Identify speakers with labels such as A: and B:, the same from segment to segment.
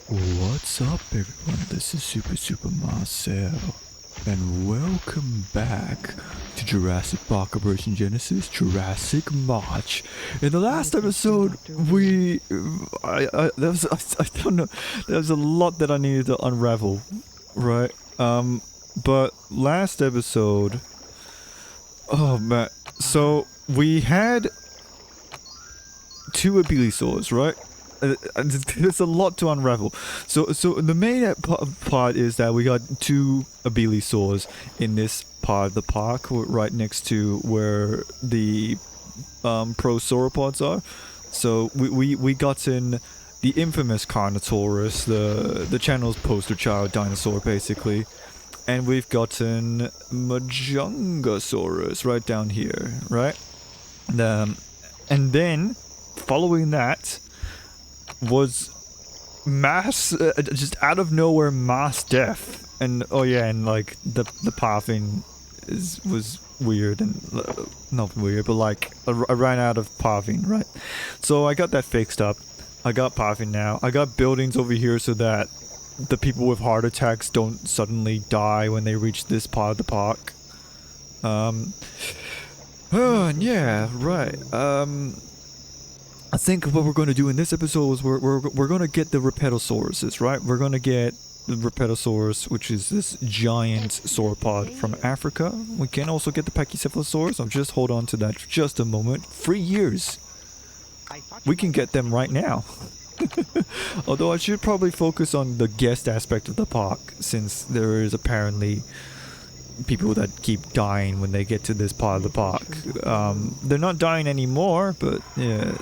A: What's up, everyone? This is Super Marcel, and welcome back to Jurassic Park Operation Genesis Jurassic March. In the last episode, I don't know, there was a lot that I needed to unravel, right? But last episode, oh man, so we had two Abilisaurs, right? There's a lot to unravel. So the main part is that we got two Abilisaurs in this part of the park, right next to where the prosauropods are. So we got in the infamous Carnotaurus, the channel's poster child dinosaur, basically, and we've gotten Majungasaurus right down here, right? And then following that was mass, just out of nowhere, mass death. And oh yeah, and like the pathing was weird, and not weird, but like I ran out of pathing, right? So I got that fixed up. I got pathing now. I got buildings over here so that the people with heart attacks don't suddenly die when they reach this part of the park. Yeah, right. I think what we're going to do in this episode is we're going to get the Rapetosauruses, right? We're going to get the Rapetosaurus, which is this giant sauropod from Africa. We can also get the Pachycephalosaurus. So just hold on to that for just a moment. 3 years. We can get them right now. Although I should probably focus on the guest aspect of the park, since there is apparently people that keep dying when they get to this part of the park. They're not dying anymore, but yeah.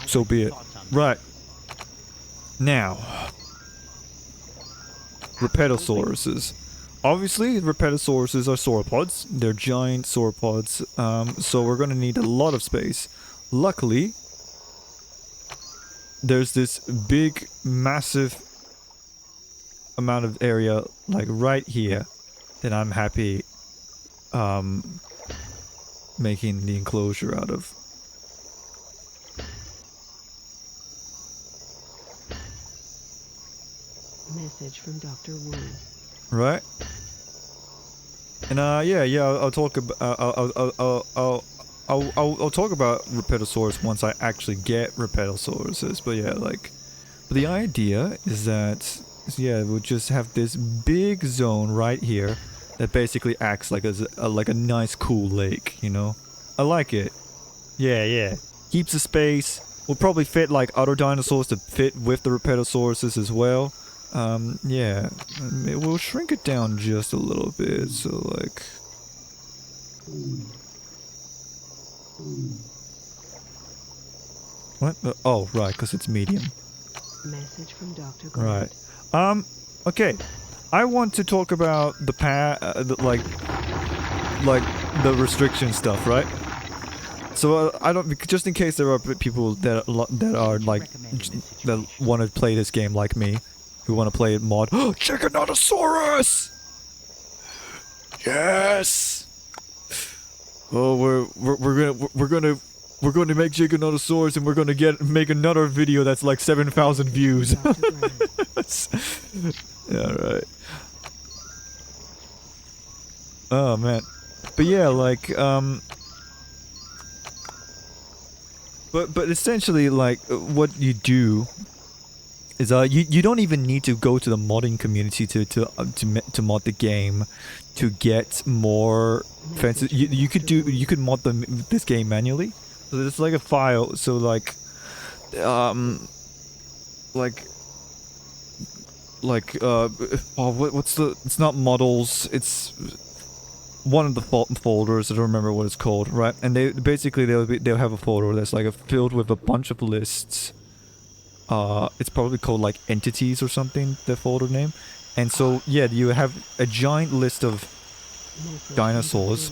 A: So be it. Right. Now, Rapetosauruses. Obviously, Rapetosauruses are sauropods. They're giant sauropods. So we're gonna need a lot of space. Luckily, there's this big, massive amount of area, like right here, that I'm happy, making the enclosure out of.
B: Message from Dr. Wu.
A: Right? And yeah, I'll talk about I'll talk about Rapetosaurus once I actually get Rapetosauruses. But yeah, like, but the idea is that, yeah, we'll just have this big zone right here that basically acts like a nice cool lake, you know? I like it. Yeah. Keeps the space. Will probably fit like other dinosaurs to fit with the Rapetosauruses as well. Yeah. We'll shrink it down just a little bit, so like... What? Oh, right, because it's medium.
B: Message from Dr.
A: Right. Okay. I want to talk about the the restriction stuff, right? So I don't, just in case there are people that are like that want to play this game like me, who want to play it mod. Giganotosaurus! Yes! Oh, we're gonna make Giganotosaurus, and we're gonna make another video that's like 7,000 views. Yeah, right. Oh man, but yeah, like but essentially, like, what you do is you don't even need to go to the modding community to mod the game to get more fences. You could mod this game manually. So it's like a file. So like what's the, it's not models, it's one of the folders. I don't remember what it's called, right? And they basically they'll have a folder that's like filled with a bunch of lists. It's probably called like entities or something, the folder name. And so yeah, you have a giant list of dinosaurs,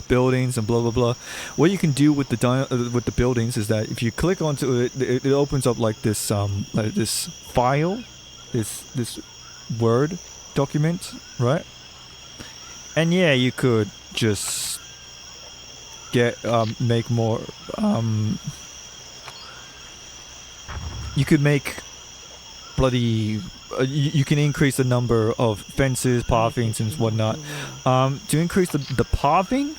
A: buildings, and blah blah blah. What you can do with the buildings is that if you click onto it, it opens up like this file, this Word document, right? And yeah, you could just make more you could make bloody. You can increase the number of fences, pathings, and whatnot. To increase the pathing,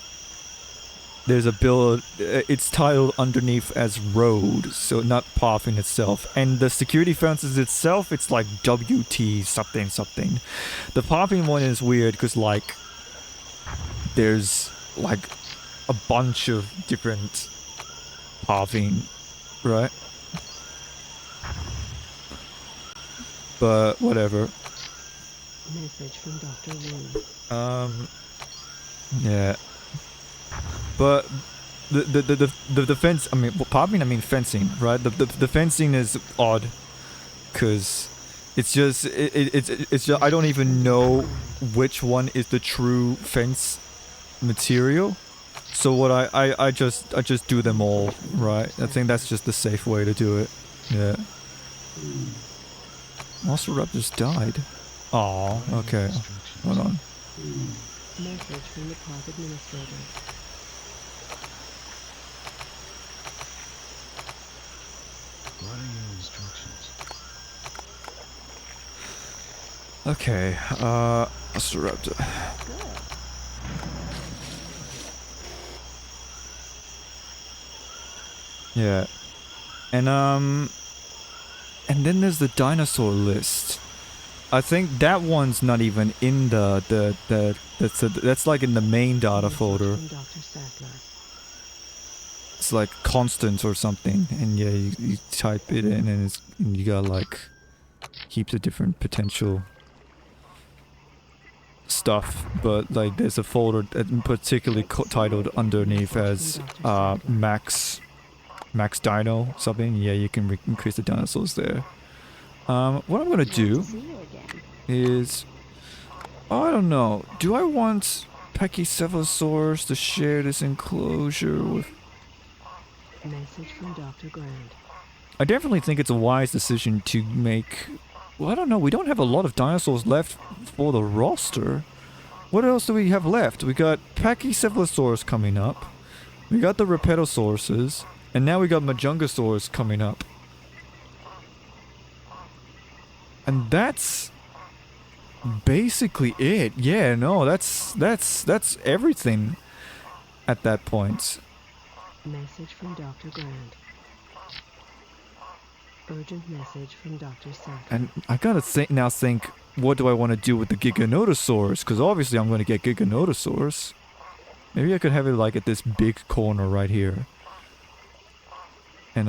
A: there's a build. It's titled underneath as road, so not pathing itself. And the security fences itself, it's like WT something something. The pathing one is weird because like there's like a bunch of different pathing, right? But whatever.
B: Message from Dr. Wu.
A: Yeah. But the fence. I mean, pathing. I mean fencing, right? The fencing is odd, cause it's just it's just I don't even know which one is the true fence material. So what I just do them all, right? I think that's just the safe way to do it. Yeah. Velociraptors died. Oh, okay. Hold on.
B: Message from the park administrator.
C: What are your instructions?
A: Okay, Velociraptor. Yeah. And then there's the dinosaur list. I think that one's not even in that's like in the main data
B: Message
A: folder.
B: from Dr. Sackler.
A: It's like constant or something, and yeah, you type it in and you got like heaps of different potential stuff, but like there's a folder that particularly titled underneath as Max Dino something. Yeah, you can increase the dinosaurs there. What I'm gonna do is, I don't know, do I want Pachycephalosaurus to share this enclosure with...
B: Message from Dr. Grant.
A: I definitely think it's a wise decision to make... Well, I don't know, we don't have a lot of dinosaurs left for the roster. What else do we have left? We got Pachycephalosaurus coming up. We got the Rapetosauruses. And now we got Majungasaurus coming up. And that's basically it. Yeah, no, that's everything at that point.
B: Message from Dr. Grant. Urgent message from Dr. Sackler.
A: And I gotta think, what do I want to do with the Giganotosaurus? Because obviously I'm going to get Giganotosaurus. Maybe I could have it like at this big corner right here. And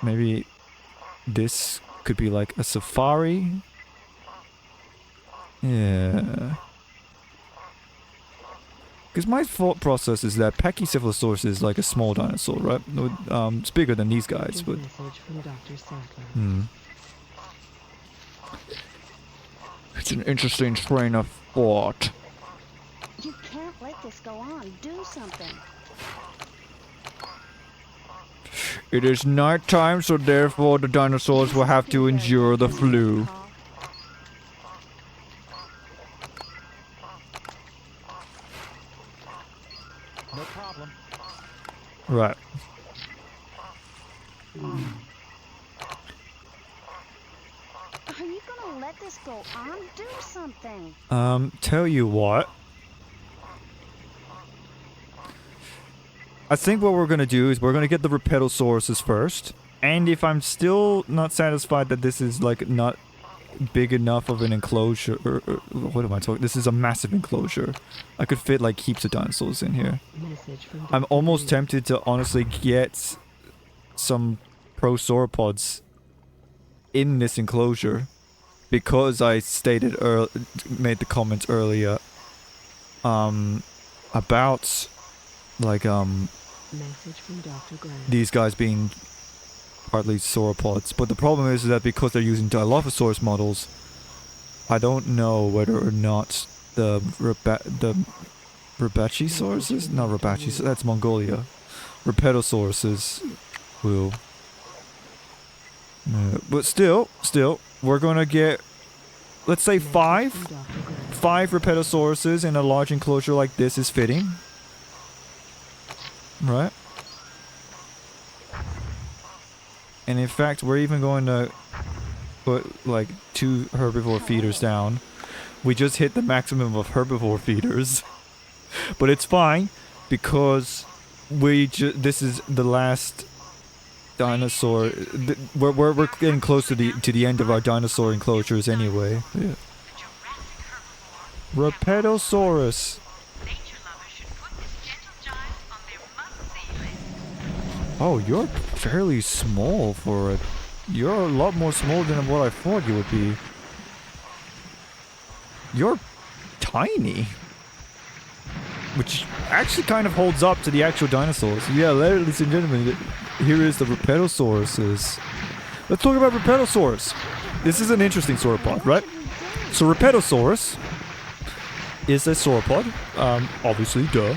A: maybe this could be like a safari. Yeah. Because my thought process is that Pachycephalosaurus is like a small dinosaur, right? It's bigger than these guys, but...
B: Message from Dr. Sackler.
A: It's an interesting train of thought.
D: You can't let this go on. Do something.
A: It is night time, so therefore the dinosaurs will have to endure the flu.
C: No problem.
A: Right.
D: Are you gonna let this go on? Do something.
A: Tell you what. I think what we're gonna do is we're gonna get the Rapetosauruses first. And if I'm still not satisfied that this is like not big enough of an enclosure, what am I talking? This is a massive enclosure. I could fit like heaps of dinosaurs in here.
B: Message from
A: I'm
B: Dr.
A: almost
B: Wu.
A: tempted to honestly get some prosauropods in this enclosure because I made the comment earlier about like
B: Message from Dr. Grant.
A: these guys being partly sauropods, but the problem is that because they're using Dilophosaurus models, I don't know whether or not the Rapetosauruses, not Rapetosauruses, that's Mongolia, Rapetosauruses will. But still, we're gonna get, let's say
B: Message
A: five
B: from Dr. Grant.
A: Rapetosauruses in a large enclosure like this is fitting. Right? And in fact, we're even going to put like 2 herbivore feeders down. We just hit the maximum of herbivore feeders. But it's fine because this is the last dinosaur. We're getting close to the end of our dinosaur enclosures anyway. Yeah. Rapetosaurus. Oh, you're fairly small for it. You're a lot more small than what I thought you would be. You're tiny. Which actually kind of holds up to the actual dinosaurs. Yeah, ladies and gentlemen, here is the Rapetosaurus. Let's talk about Rapetosaurus. This is an interesting sauropod, right? So Rapetosaurus is a sauropod. Obviously, duh.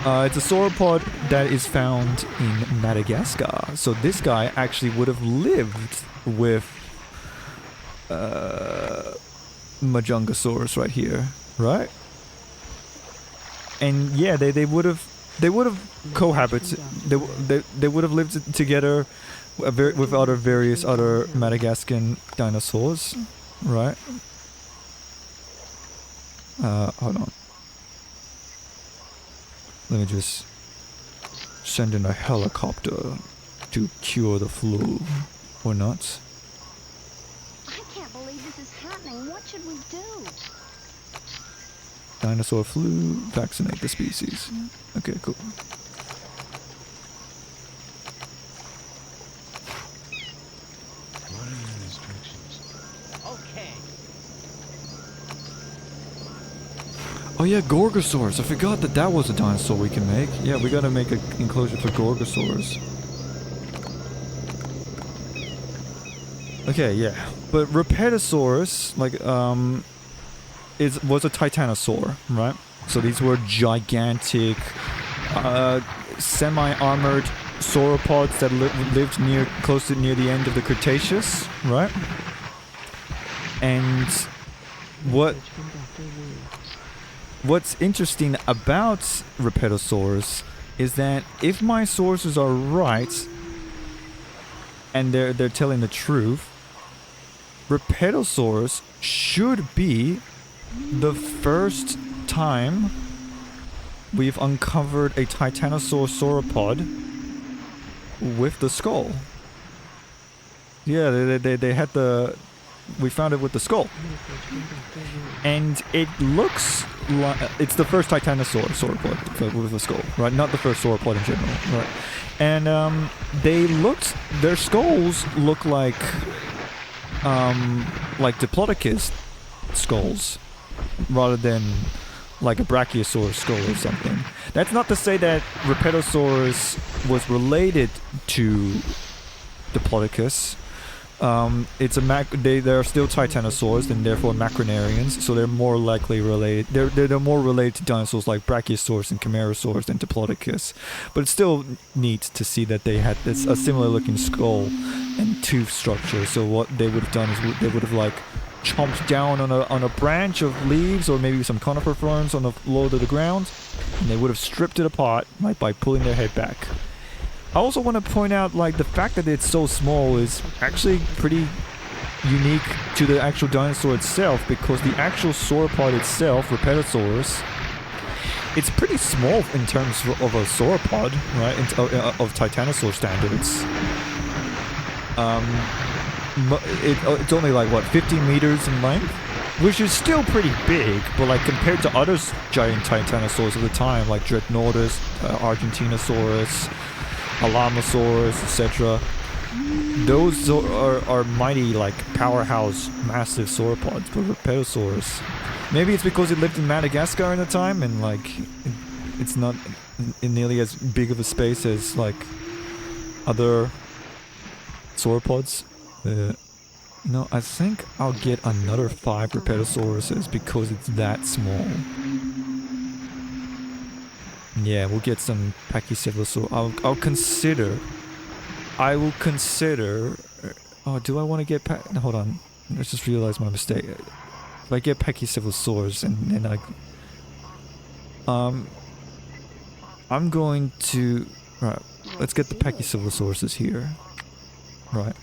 A: It's a sauropod that is found in Madagascar. So this guy actually would have lived with Majungasaurus right here, right? And yeah, they would have cohabited. They would have lived together with various other Madagascan dinosaurs, right? Hold on. Let me just send in a helicopter to cure the flu, or not.
D: I can't believe this is happening. What should we do?
A: Dinosaur flu, vaccinate the species. Okay, cool.
C: What are your instructions?
E: Okay.
A: Oh yeah, Gorgosaurus. I forgot that was a dinosaur we can make. Yeah, we gotta make an enclosure for Gorgosaurus. Okay, yeah. But Rapetosaurus, like, was a titanosaur, right? So these were gigantic, semi-armored sauropods that lived close to near the end of the Cretaceous, right? And what's interesting about Rapetosaurus is that if my sources are right, and they're telling the truth, Rapetosaurus should be the first time we've uncovered a titanosaur sauropod with the skull. Yeah, they had we found it with the skull. And it looks like it's the first titanosaur sauropod with a skull, right? Not the first sauropod in general, right? And their skulls look like Diplodocus skulls, rather than like a Brachiosaurus skull or something. That's not to say that Rapetosaurus was related to Diplodocus. They're still titanosaurs and therefore macronarians, so they're more likely related. They're more related to dinosaurs like Brachiosaurus and Camarasaurus than Diplodocus. But it's still neat to see that they had a similar looking skull and tooth structure. So what they would have done is they would have like chomped down on a branch of leaves or maybe some conifer ferns on the low to the ground, and they would have stripped it apart by pulling their head back. I also want to point out, like, the fact that it's so small is actually pretty unique to the actual dinosaur itself, because the actual sauropod itself, Rapetosaurus, it's pretty small in terms of a sauropod, right? Of titanosaur standards. It's only like, what, 15 meters in length? Which is still pretty big, but like compared to other giant titanosaurs of the time, like Dreadnoughtus, Argentinosaurus, Alamosaurus, etc. Those are mighty, like, powerhouse, massive sauropods, but Rapetosaurus. Maybe it's because it lived in Madagascar in the time, and like, it's not in nearly as big of a space as like other sauropods. No, I think I'll get another 5 Rapetosauruses because it's that small. Yeah, we'll get some Pachycephalosaurus. I will consider. Oh, do I want to get hold on. Let's just realize my mistake. If I get Pachycephalosaurus and like, I'm going to. Right, let's get the Pachycephalosauruses here. Right.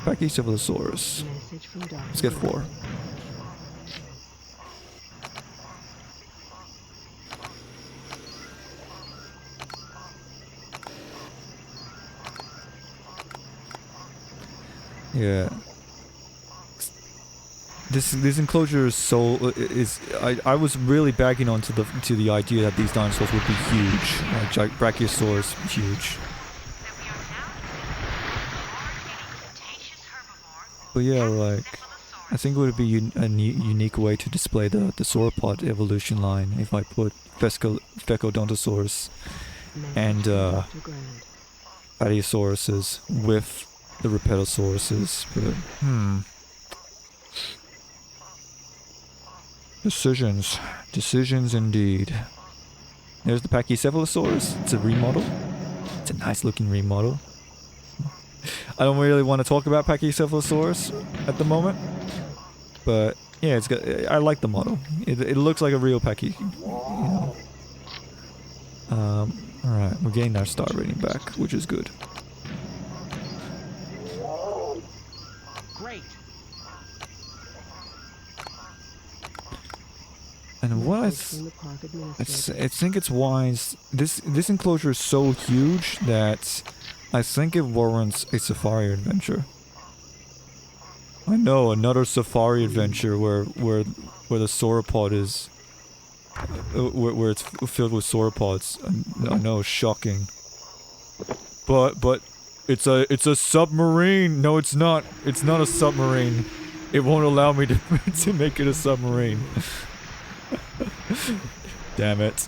A: Brachiocephalosaurus.
B: Message from Dr.
A: Let's get 4. Yeah. This enclosure is so I was really bagging onto the idea that these dinosaurs would be huge, like Brachiosaurus huge. But yeah, like I think it would be a unique way to display the sauropod evolution line if I put Pecodontosaurus and Brachiosaurus with the Rapetosauruses, but Decisions indeed. There's the Pachycephalosaurus. It's a remodel. It's a nice looking remodel. I don't really want to talk about Pachycephalosaurus at the moment, but yeah, it's got. I like the model. It looks like a real Pachy. You know. All right, we're getting our star rating back, which is good.
C: Great.
A: And what I think it's wise. This enclosure is so huge that I think it warrants a safari adventure. I know, another safari adventure where the sauropod is where it's filled with sauropods. I know, shocking. But it's a submarine. No, it's not. It's not a submarine. It won't allow me to to make it a submarine. Damn it.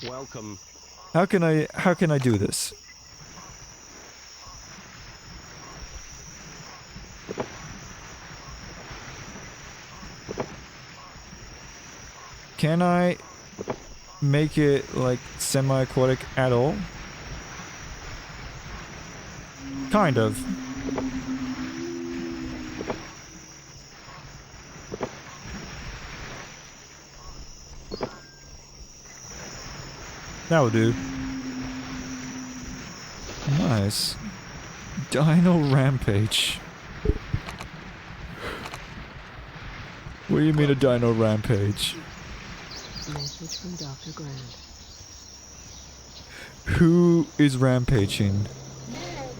C: Welcome.
A: How can I do this? Can I make it like semi-aquatic at all? Kind of. That'll do. Nice. Dino Rampage. What do you mean a Dino Rampage?
B: Message from Dr. Grant.
A: Who is rampaging?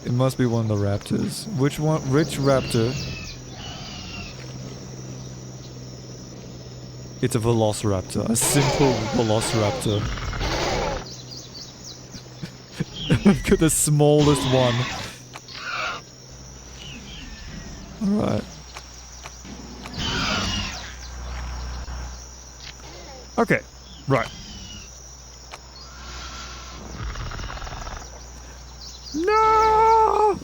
A: It must be one of the raptors. Which one? Which raptor? It's a velociraptor. A simple velociraptor. Look at the smallest one. Alright. Okay, right. No!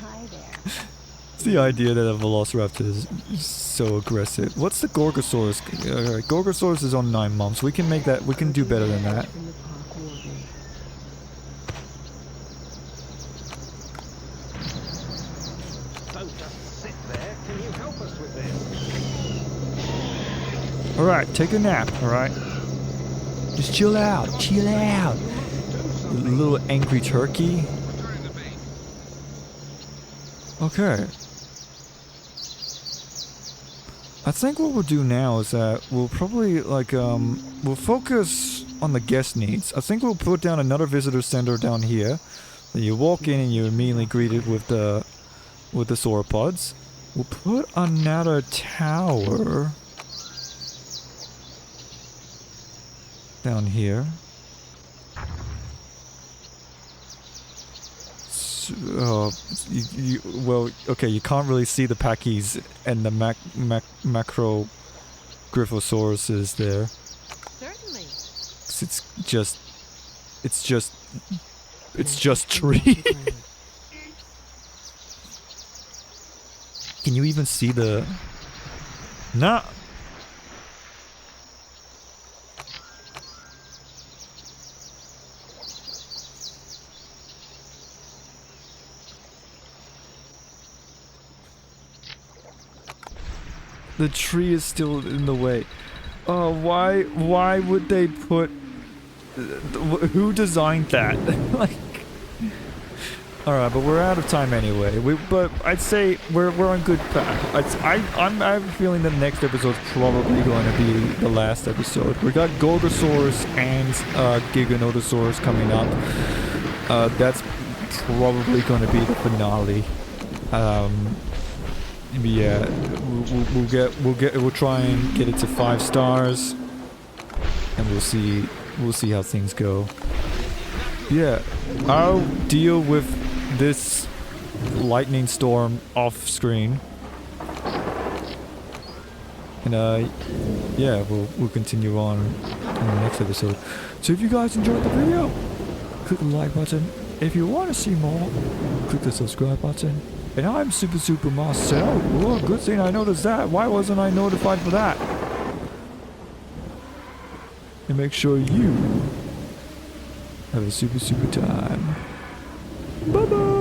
D: Hi there.
A: It's the idea that a velociraptor is so aggressive. What's the Gorgosaurus? Alright, Gorgosaurus is on 9 months. We can make that, we can do better than that.
B: From the park warden.
C: Don't just sit there. Can you help us with this?
A: Alright, take a nap, alright? Just chill out, chill out. Little angry turkey. Okay. I think what we'll do now is that we'll probably like we'll focus on the guest needs. I think we'll put down another visitor center down here. Then you walk in and you're immediately greeted with the sauropods. We'll put another tower down here. Well, okay, you can't really see the Pachy's and the macro Gryphosauruses there.
B: Certainly.
A: It's just tree. Can you even see the? Nah. The tree is still in the way. Why would they put... Who designed that? Like... Alright, but we're out of time anyway. But I'd say we're on good path. I'm feeling the next episode's probably going to be the last episode. We got Gorgosaurus and Giganotosaurus coming up. That's probably going to be the finale. Yeah, we'll try and get it to 5 stars, and we'll see how things go. Yeah, I'll deal with this lightning storm off screen, and yeah, we'll continue on in the next episode. So if you guys enjoyed the video, click the like button. If you want to see more, click the subscribe button. And I'm Super Marcel. Oh, good thing I noticed that. Why wasn't I notified for that? And make sure you have a super time. Bye bye.